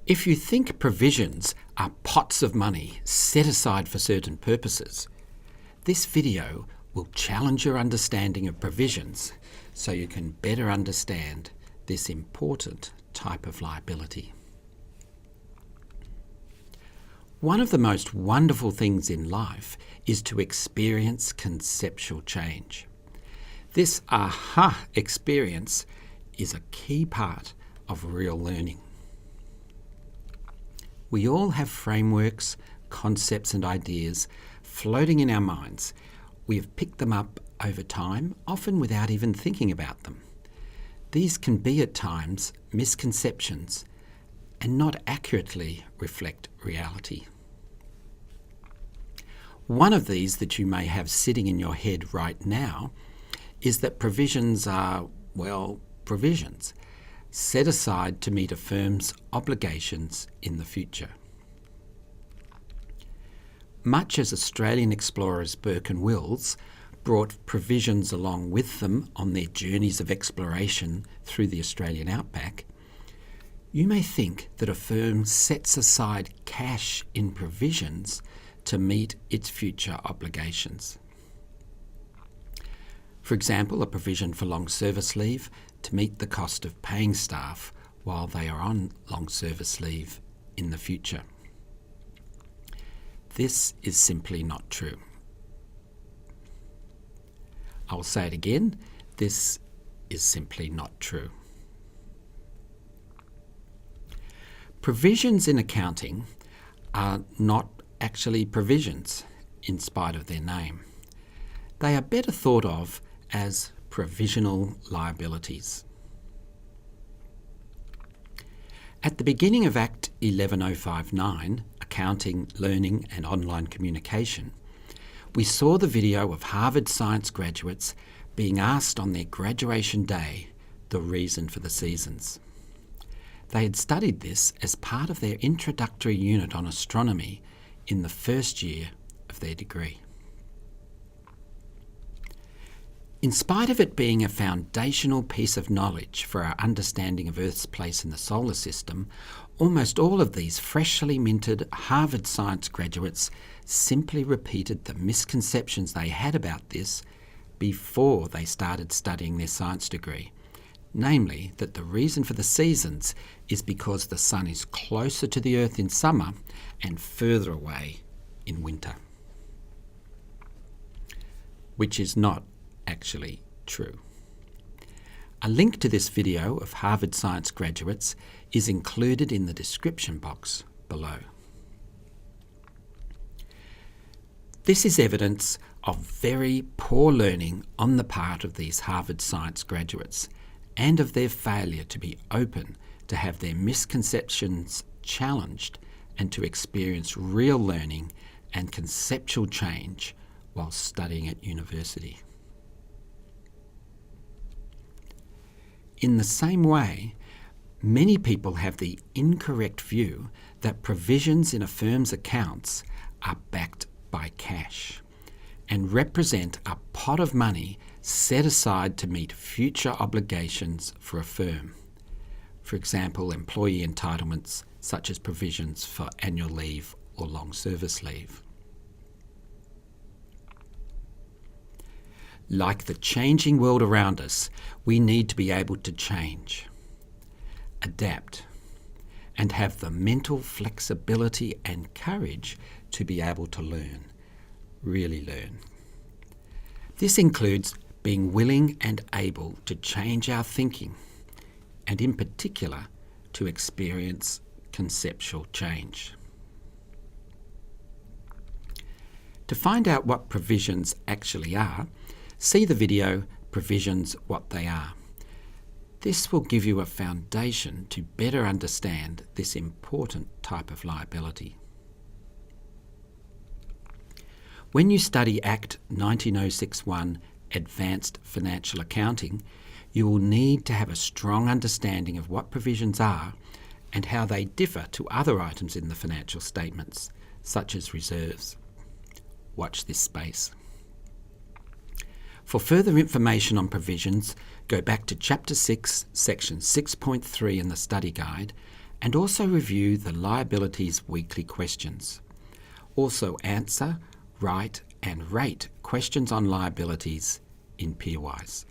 If you think provisions are pots of money set aside for certain purposes, this video will challenge your understanding of provisions so you can better understand this important type of liability. One of the most wonderful things in life is to experience conceptual change. This aha experience is a key part of real learning. We all have frameworks, concepts and ideas floating in our minds. We have picked them up over time, often without even thinking about them. These can be at times misconceptions and not accurately reflect reality. One of these that you may have sitting in your head right now is that provisions are, provisions set aside to meet a firm's obligations in the future. Much as Australian explorers Burke and Wills brought provisions along with them on their journeys of exploration through the Australian outback, you may think that a firm sets aside cash in provisions to meet its future obligations. For example, a provision for long service leave to meet the cost of paying staff while they are on long service leave in the future. This is simply not true. I'll say it again, this is simply not true. Provisions in accounting are not actually provisions in spite of their name. They are better thought of as provisional liabilities. At the beginning of Act 11059, Accounting, Learning and Online Communication, we saw the video of Harvard science graduates being asked on their graduation day the reason for the seasons. They had studied this as part of their introductory unit on astronomy in the first year of their degree. In spite of it being a foundational piece of knowledge for our understanding of Earth's place in the solar system, almost all of these freshly minted Harvard science graduates simply repeated the misconceptions they had about this before they started studying their science degree, namely that the reason for the seasons is because the sun is closer to the Earth in summer and further away in winter, which is not actually true. A link to this video of Harvard science graduates is included in the description box below. This is evidence of very poor learning on the part of these Harvard science graduates and of their failure to be open to have their misconceptions challenged and to experience real learning and conceptual change while studying at university. In the same way, many people have the incorrect view that provisions in a firm's accounts are backed by cash and represent a pot of money set aside to meet future obligations for a firm. For example, employee entitlements such as provisions for annual leave or long service leave. Like the changing world around us, we need to be able to change, adapt, and have the mental flexibility and courage to be able to learn, really learn. This includes being willing and able to change our thinking, and in particular, to experience conceptual change. To find out what provisions actually are, see the video, Provisions, What They Are. This will give you a foundation to better understand this important type of liability. When you study Act 19061 Advanced Financial Accounting, you will need to have a strong understanding of what provisions are and how they differ to other items in the financial statements, such as reserves. Watch this space. For further information on provisions, go back to Chapter 6, Section 6.3 in the study guide and also review the Liabilities Weekly questions. Also answer, write and rate questions on liabilities in Peerwise.